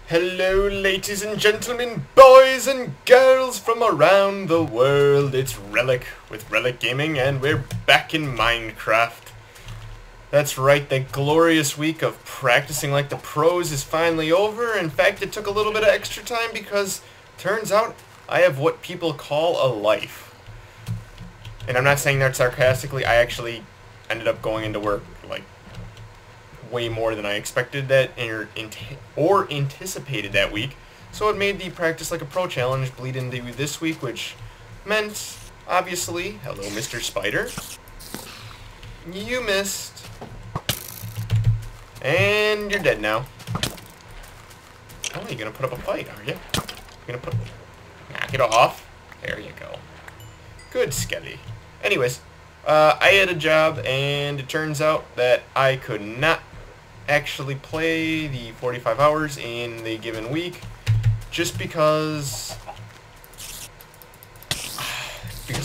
Hello ladies and gentlemen, boys and girls from around the world. It's RelleK with RelleK Gaming and we're back in Minecraft. That's right, that glorious week of practicing like the pros is finally over. In fact, it took a little bit of extra time because turns out I have what people call a life. And I'm not saying that sarcastically, I actually ended up going into work like way more than I expected that or anticipated that week, so it made the practice like a pro challenge bleed into this week, which meant, obviously, hello Mr. Spider, you missed, and you're dead now. Oh, you're gonna put up a fight, are you? You're gonna knock it off? There you go. Good sketty. Anyways, I had a job, and it turns out that I could not actually play the 45 hours in the given week just because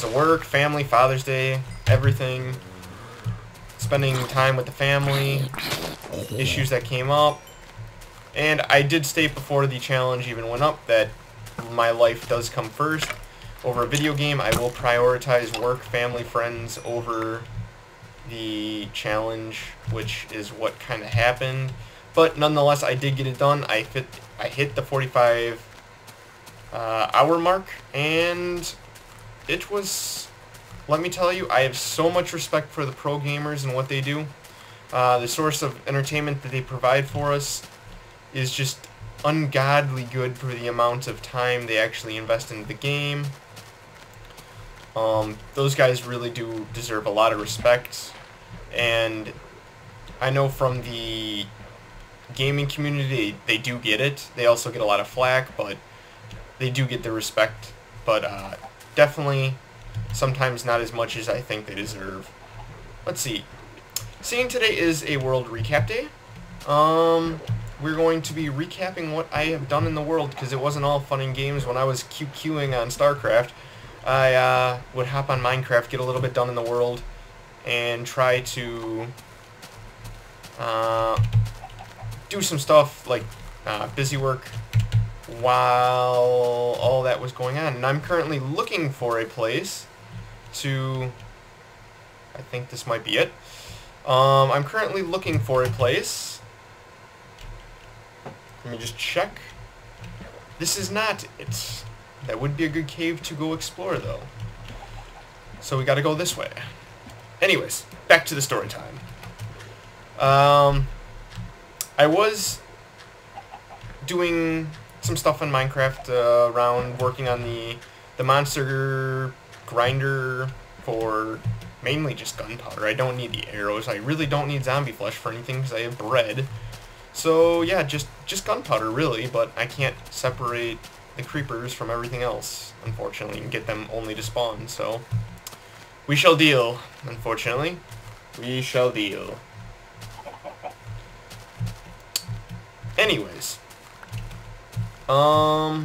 of work, family, Father's Day, everything, spending time with the family, issues that came up. And I did state before the challenge even went up that my life does come first. Over a video game, I will prioritize work, family, friends over the challenge, which is what kind of happened. But nonetheless, I did get it done. I hit the 45 hour mark, and it was, let me tell you, I have so much respect for the pro gamers and what they do. The source of entertainment that they provide for us is just ungodly good for the amount of time they actually invest into the game. Those guys really do deserve a lot of respect, and I know from the gaming community they do get it. They also get a lot of flack, but they do get the respect, but definitely sometimes not as much as I think they deserve. Let's see. Seeing today is a world recap day. We're going to be recapping what I have done in the world, because it wasn't all fun and games. When I was QQing on StarCraft, I would hop on Minecraft, get a little bit done in the world, and try to do some stuff like busy work while all that was going on. And I'm currently looking for a place to, I think this might be it. I'm currently looking for a place. Let me just check. This is not it. That would be a good cave to go explore, though. So we gotta go this way. Anyways, back to the story time. I was doing some stuff on Minecraft around working on the monster grinder for mainly just gunpowder. I don't need the arrows. I really don't need zombie flesh for anything because I have bread. So yeah, just gunpowder really, but I can't separate the creepers from everything else, unfortunately, and get them only to spawn, so we shall deal, unfortunately. We shall deal. Anyways, I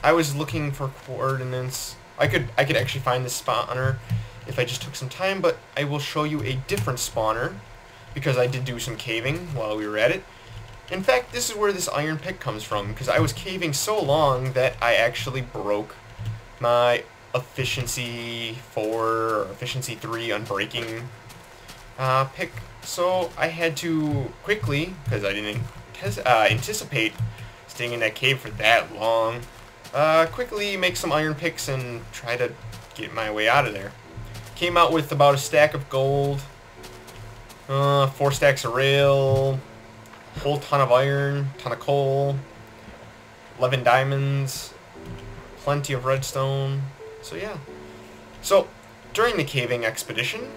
was looking for coordinates. I could actually find this spawner if I just took some time, but I will show you a different spawner because I did do some caving while we were at it. In fact, this is where this iron pick comes from, because I was caving so long that I actually broke my efficiency 4 or efficiency 3 unbreaking pick. So I had to quickly, because I didn't anticipate staying in that cave for that long, quickly make some iron picks and try to get my way out of there. Came out with about a stack of gold, 4 stacks of rail, whole ton of iron, ton of coal, 11 diamonds, plenty of redstone. So yeah. So during the caving expedition,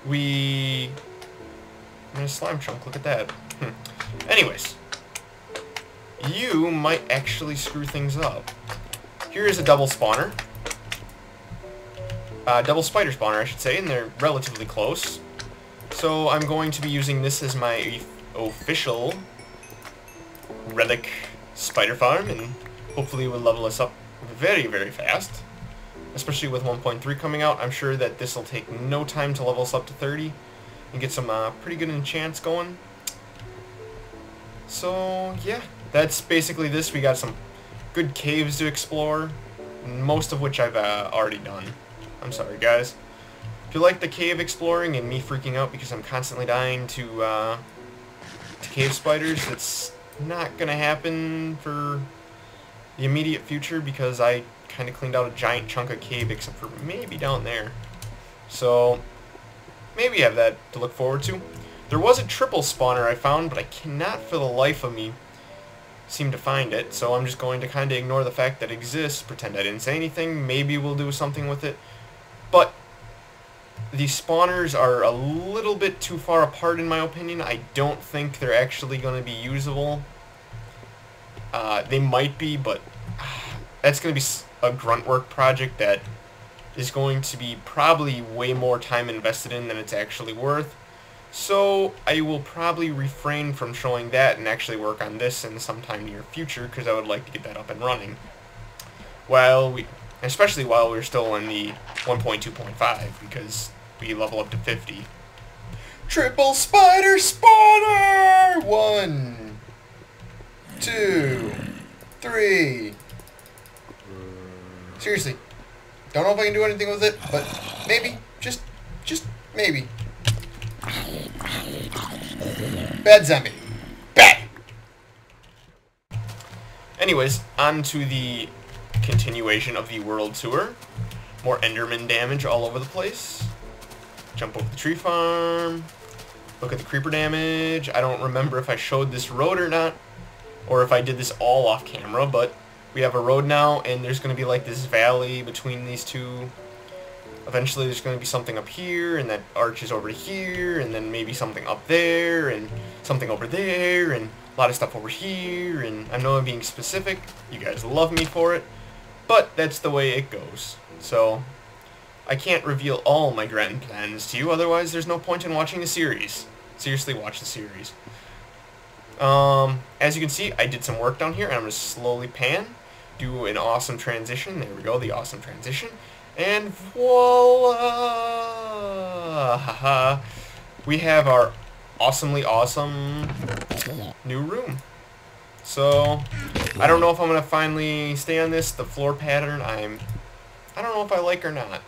we made a slime chunk. Look at that. Anyways, you might actually screw things up. Here is a double spawner. Double spider spawner, I should say, and they're relatively close. So I'm going to be using this as my official RelleK spider farm, and hopefully it will level us up very, very fast, especially with 1.3 coming out. I'm sure that this will take no time to level us up to 30 and get some pretty good enchants going. So yeah, that's basically this. We got some good caves to explore, most of which I've already done. I'm sorry, guys. If you like the cave exploring and me freaking out because I'm constantly dying to cave spiders, it's not going to happen for the immediate future because I kind of cleaned out a giant chunk of cave except for maybe down there. So maybe you have that to look forward to. There was a triple spawner I found, but I cannot for the life of me seem to find it, so I'm just going to kind of ignore the fact that it exists, pretend I didn't say anything, maybe we'll do something with it. But these spawners are a little bit too far apart in my opinion. I don't think they're actually going to be usable. They might be, but that's going to be a grunt work project that is going to be probably way more time invested in than it's actually worth. So I will probably refrain from showing that and actually work on this in sometime near future because I would like to get that up and running. Especially while we're still in the 1.2.5 because we level up to 50. Triple spider spawner! 1, 2, 3. Seriously, don't know if I can do anything with it, but maybe, just maybe. Bad zombie. Bad! Anyways, on to the continuation of the world tour. More Enderman damage all over the place. Jump over the tree farm. Look at the creeper damage. I don't remember if I showed this road or not, or if I did this all off camera, but we have a road now, and there's going to be like this valley between these two. Eventually there's going to be something up here, and that arch is over here, and then maybe something up there, and something over there, and a lot of stuff over here, and I know I'm being specific. You guys love me for it, but that's the way it goes. So I can't reveal all my grand plans to you, otherwise there's no point in watching the series. Seriously, watch the series. As you can see, I did some work down here, and I'm going to slowly pan, do an awesome transition. There we go, the awesome transition. And voila! Haha. We have our awesomely awesome new room. So, I don't know if I'm going to finally stay on this. The floor pattern, I don't know if I like or not.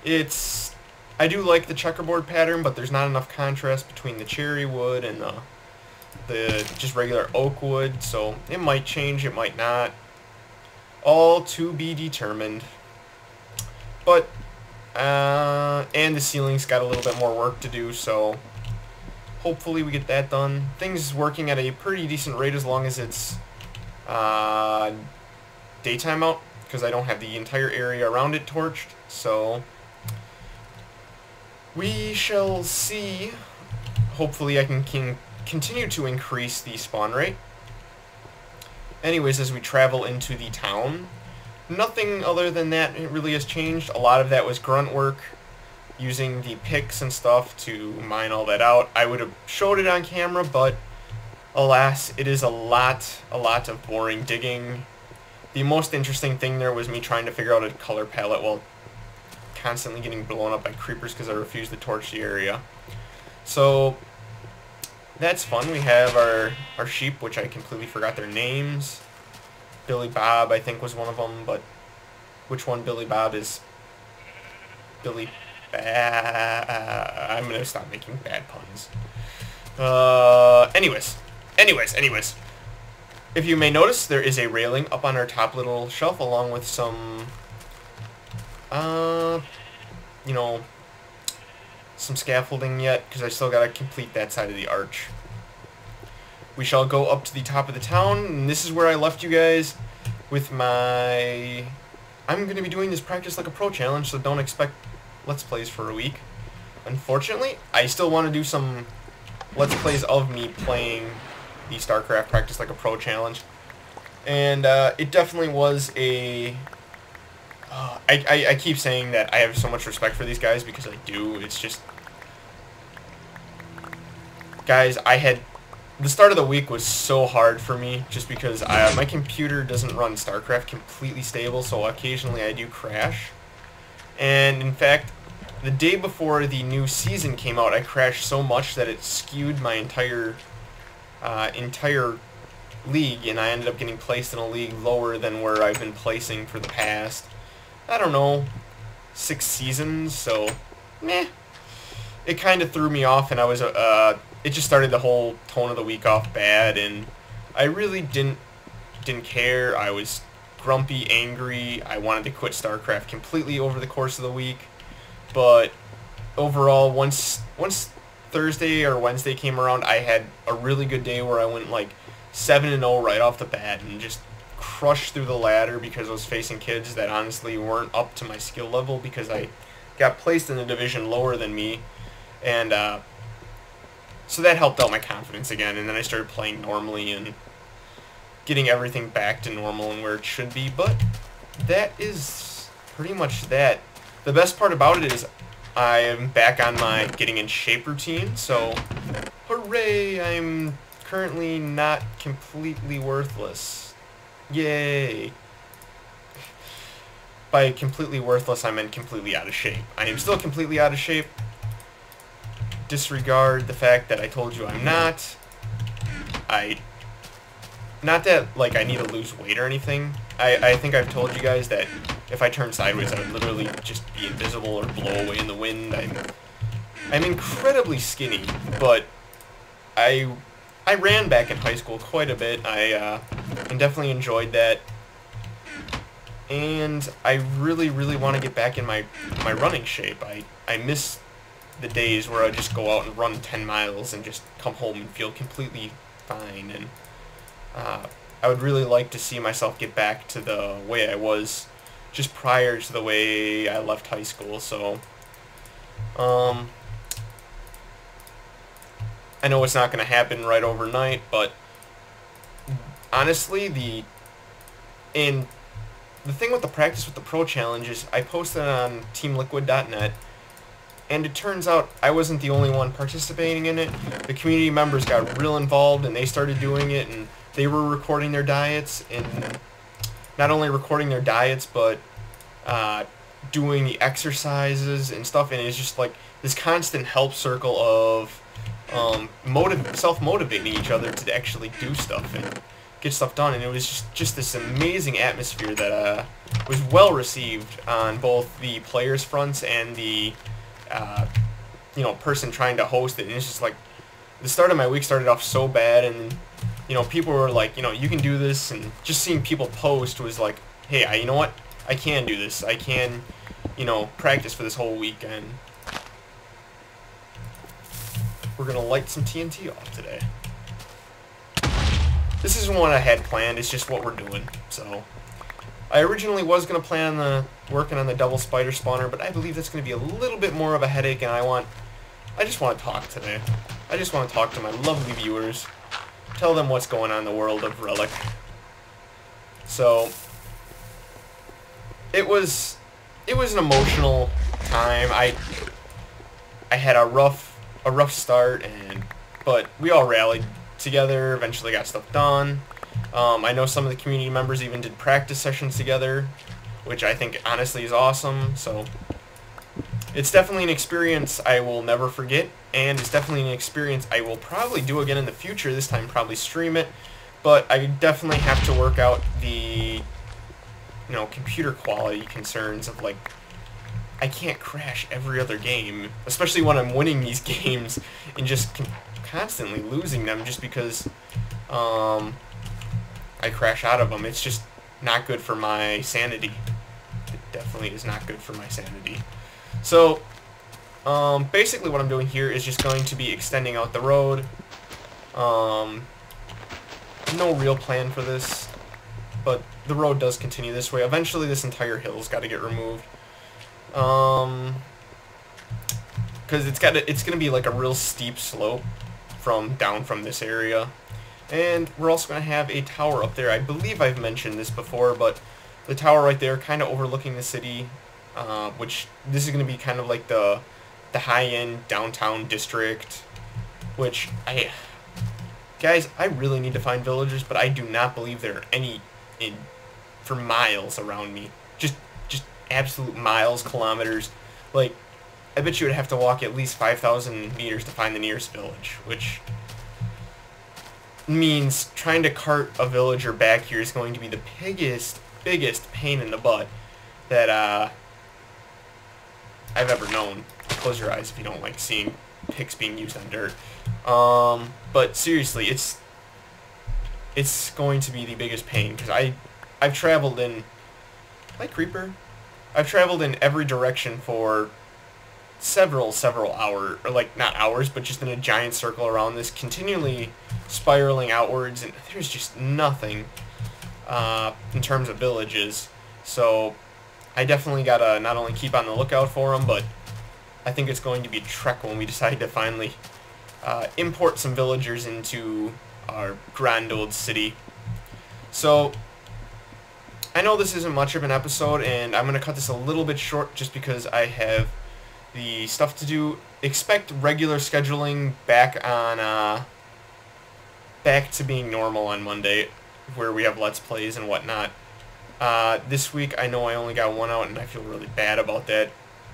I do like the checkerboard pattern, but there's not enough contrast between the cherry wood and the just regular oak wood, so it might change, it might not. All to be determined. But, and the ceiling's got a little bit more work to do, so hopefully we get that done. Things working at a pretty decent rate as long as it's daytime out, because I don't have the entire area around it torched, so we shall see. Hopefully I can continue to increase the spawn rate. Anyways, as we travel into the town, nothing other than that really has changed. A lot of that was grunt work, using the picks and stuff to mine all that out. I would have showed it on camera, but alas, it is a lot of boring digging. The most interesting thing there was me trying to figure out a color palette while constantly getting blown up by creepers because I refused to torch the area. So that's fun. We have our sheep, which I completely forgot their names. Billy Bob, I think, was one of them, but which one Billy Bob is? Billy I'm gonna stop making bad puns. Anyways. If you may notice, there is a railing up on our top little shelf, along with some, you know, some scaffolding yet, because I still gotta complete that side of the arch. We shall go up to the top of the town, and this is where I left you guys with my... I'm going to be doing this Practice Like a Pro challenge, so don't expect Let's Plays for a week. Unfortunately, I still want to do some Let's Plays of me playing the StarCraft Practice Like a Pro challenge. And it definitely was a... I keep saying that I have so much respect for these guys, because I do. It's just... Guys, the start of the week was so hard for me, just because my computer doesn't run StarCraft completely stable, so occasionally I do crash. And in fact, the day before the new season came out, I crashed so much that it skewed my entire league, and I ended up getting placed in a league lower than where I've been placing for the past, I don't know, 6 seasons, so, meh. It kind of threw me off, and I was, it just started the whole tone of the week off bad, and I really didn't care. I was grumpy, angry. I wanted to quit StarCraft completely over the course of the week, but overall, once Thursday or Wednesday came around, I had a really good day where I went like 7-0 right off the bat and just crushed through the ladder because I was facing kids that honestly weren't up to my skill level because I got placed in a division lower than me, and so that helped out my confidence again, and then I started playing normally and getting everything back to normal and where it should be. But that is pretty much that. The best part about it is I am back on my getting in shape routine, so hooray, I'm currently not completely worthless. Yay. By completely worthless, I meant completely out of shape. I am still completely out of shape. Disregard the fact that I told you I'm not. Not that, like, I need to lose weight or anything. I think I've told you guys that if I turn sideways, I would literally just be invisible or blow away in the wind. I'm incredibly skinny, but I ran back in high school quite a bit. And definitely enjoyed that. And I really, really want to get back in my running shape. I miss the days where I just go out and run 10 miles and just come home and feel completely fine. And I would really like to see myself get back to the way I was just prior to the way I left high school. So, I know it's not going to happen right overnight, but honestly, the thing with the practice with the pro challenge is I posted on teamliquid.net, and it turns out I wasn't the only one participating in it. The community members got real involved, and they started doing it, and they were recording their diets, and not only recording their diets, but doing the exercises and stuff, and it's just like this constant help circle of self-motivating each other to actually do stuff and get stuff done, and it was just this amazing atmosphere that was well received on both the players' fronts and the person trying to host it. And it's just like the start of my week started off so bad, and people were like, you can do this, and just seeing people post was like, hey, you know what? I can do this. I can, practice for this whole weekend. We're going to light some TNT off today. This isn't what I had planned, it's just what we're doing. So, I originally was going to plan on working on the double spider spawner, but I believe that's going to be a little bit more of a headache, and I just want to talk today. I just want to talk to my lovely viewers. Tell them what's going on in the world of Relic. So, it was an emotional time. I had a rough start, but we all rallied together, eventually got stuff done. I know some of the community members even did practice sessions together, which I think honestly is awesome. So it's definitely an experience I will never forget, and it's definitely an experience I will probably do again in the future, this time probably stream it, but I definitely have to work out the computer quality concerns of, like, I can't crash every other game, especially when I'm winning these games and just constantly losing them just because I crash out of them. It's just not good for my sanity. It definitely is not good for my sanity. So, basically what I'm doing here is just going to be extending out the road. No real plan for this, but the road does continue this way. Eventually this entire hill's got to get removed. Because it's going to be like a real steep slope down from this area. And we're also going to have a tower up there. I believe I've mentioned this before, but the tower right there kind of overlooking the city, which this is going to be kind of like the high-end downtown district, which guys, I really need to find villagers, but I do not believe there are any for miles around me. Just absolute miles, kilometers. Like, I bet you would have to walk at least 5,000 meters to find the nearest village, which means trying to cart a villager back here is going to be the biggest pain in the butt that I've ever known. Close your eyes if you don't like seeing picks being used on dirt. But seriously, it's going to be the biggest pain, because I've traveled in, like Creeper, I've traveled in every direction for several hours, or like not hours, but just in a giant circle around this, continually spiraling outwards, and there's just nothing in terms of villages. So I definitely gotta not only keep on the lookout for them, but I think it's going to be a trek when we decide to finally import some villagers into our grand old city. So I know this isn't much of an episode, and I'm going to cut this a little bit short just because I have the stuff to do. Expect regular scheduling back to being normal on Monday, where we have Let's Plays and whatnot. This week I know I only got one out, and I feel really bad about that,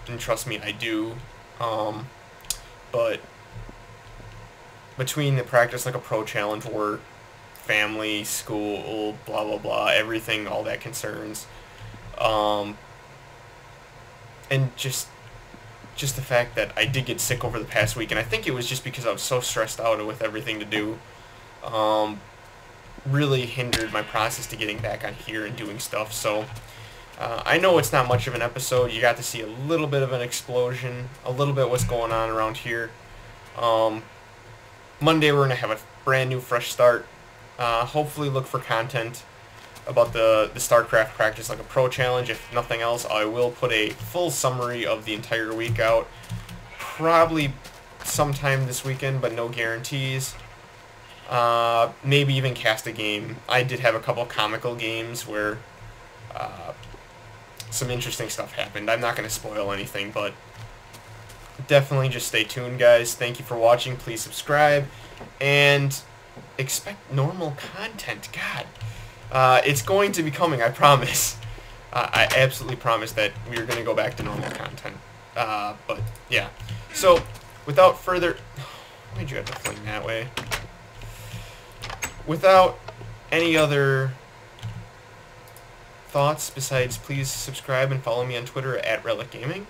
and trust me, I do. But between the practice like a pro challenge, work, family, school, blah blah blah, everything, all that concerns, and just the fact that I did get sick over the past week, and I think it was just because I was so stressed out with everything to do, really hindered my process to getting back on here and doing stuff. So I know it's not much of an episode. You got to see a little bit of an explosion, a little bit what's going on around here. Monday we're going to have a brand new fresh start. Hopefully look for content about the StarCraft practice like a pro challenge. If nothing else, I will put a full summary of the entire week out. Probably sometime this weekend, but no guarantees. Maybe even cast a game. I did have a couple comical games where some interesting stuff happened. I'm not going to spoil anything, but definitely just stay tuned, guys. Thank you for watching. Please subscribe, and expect normal content. God, it's going to be coming, I promise. I absolutely promise that we're going to go back to normal content. But, yeah. So, without further... Why'd you have to fling that way? Without any other thoughts besides, please subscribe and follow me on Twitter at RelleK's.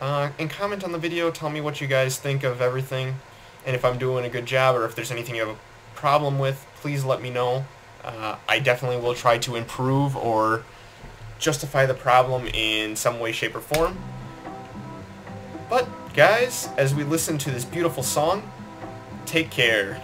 And comment on the video, tell me what you guys think of everything, and if I'm doing a good job, or if there's anything you have a problem with, please let me know. I definitely will try to improve or justify the problem in some way, shape, or form. But, guys, as we listen to this beautiful song, take care.